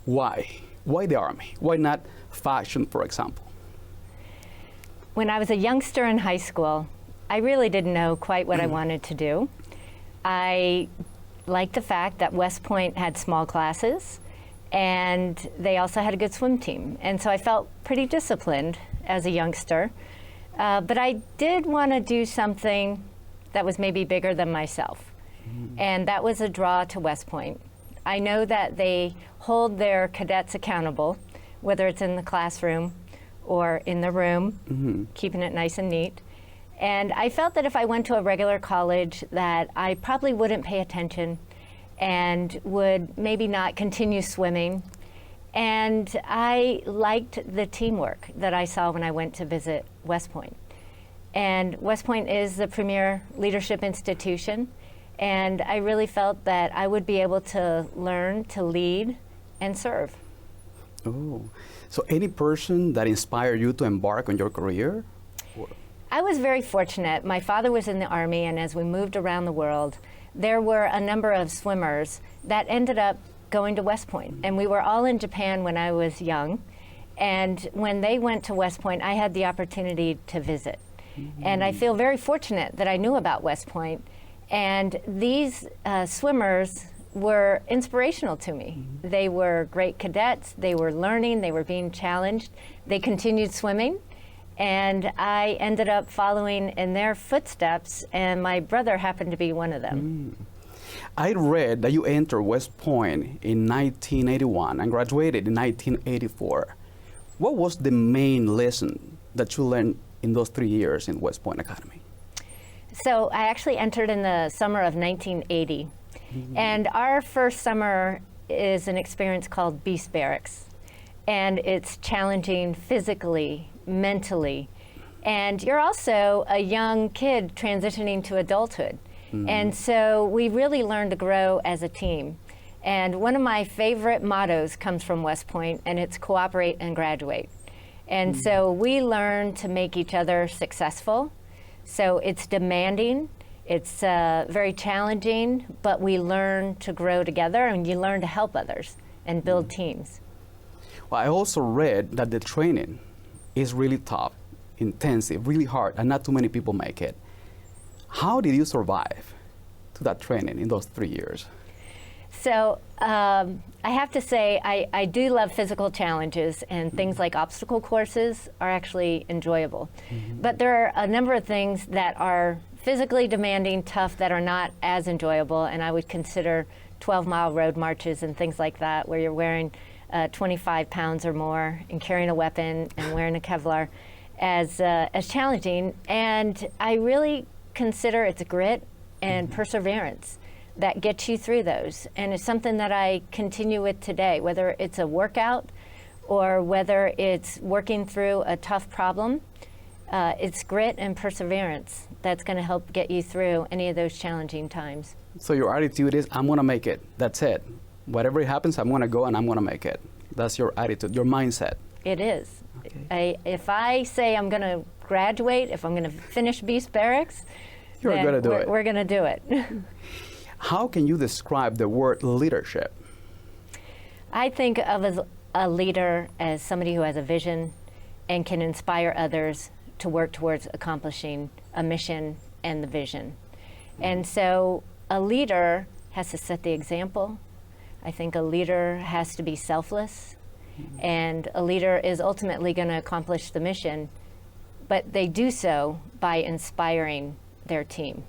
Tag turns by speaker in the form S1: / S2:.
S1: Why? Why the Army? Why not fashion, for example?
S2: When I was a youngster in high school, I really didn't know quite what I wanted to do. I liked the fact that West Point had small classes, and they also had a good swim team. And so I felt pretty disciplined as a youngster. But I did want to do something that was maybe bigger than myself. And that was a draw to West Point. I know that they hold their cadets accountable, whether it's in the classroom or in the room, keeping it nice and neat. And I felt that if I went to a regular college that I probably wouldn't pay attention and would maybe not continue swimming. And I liked the teamwork that I saw when I went to visit West Point. And West Point is the premier leadership institution. And I really felt that I would be able to learn to lead and serve.
S1: Oh, so any person that inspired you to embark on your career?
S2: I was very fortunate. My father was in the Army, and as we moved around the world, there were a number of swimmers that ended up going to West Point. And we were all in Japan when I was young. And when they went to West Point, I had the opportunity to visit. And I feel very fortunate that I knew about West Point. And these swimmers were inspirational to me. They were great cadets. They were learning. They were being challenged. They continued swimming. And I ended up following in their footsteps, and my brother happened to be one of them.
S1: I read that you entered West Point in 1981 and graduated in 1984. What was the main lesson that you learned in those 3 years in West Point Academy?
S2: So I actually entered in the summer of 1980. And our first summer is an experience called Beast Barracks. And it's challenging physically, mentally. And you're also a young kid transitioning to adulthood. And so we really learned to grow as a team. And one of my favorite mottos comes from West Point, and it's cooperate and graduate. And so we learn to make each other successful. So it's demanding, it's very challenging, but we learn to grow together, and you learn to help others and build teams.
S1: Well, I also read that the training is really tough, intensive, really hard, and not too many people make it. How did you survive to that training in those 3 years?
S2: So I have to say, I do love physical challenges, and things like obstacle courses are actually enjoyable. But there are a number of things that are physically demanding, tough, that are not as enjoyable, and I would consider 12-mile road marches and things like that, where you're wearing 25 pounds or more and carrying a weapon and wearing a Kevlar as challenging. And I really consider it's grit and perseverance that gets you through those. And it's something that I continue with today, whether it's a workout or whether it's working through a tough problem. It's grit and perseverance that's going to help get you through any of those challenging times.
S1: So your attitude is, I'm going to make it. That's it. Whatever happens, I'm going to go and I'm going to make it. That's your attitude, your mindset.
S2: It is.
S1: Okay.
S2: If I say I'm going to graduate, if I'm going to finish Beast Barracks,
S1: You're going to do it.
S2: We're going to do it.
S1: How can you describe the word leadership?
S2: I think of a leader as somebody who has a vision and can inspire others to work towards accomplishing a mission and the vision. And so a leader has to set the example. I think a leader has to be selfless, and a leader is ultimately going to accomplish the mission, but they do so by inspiring their team.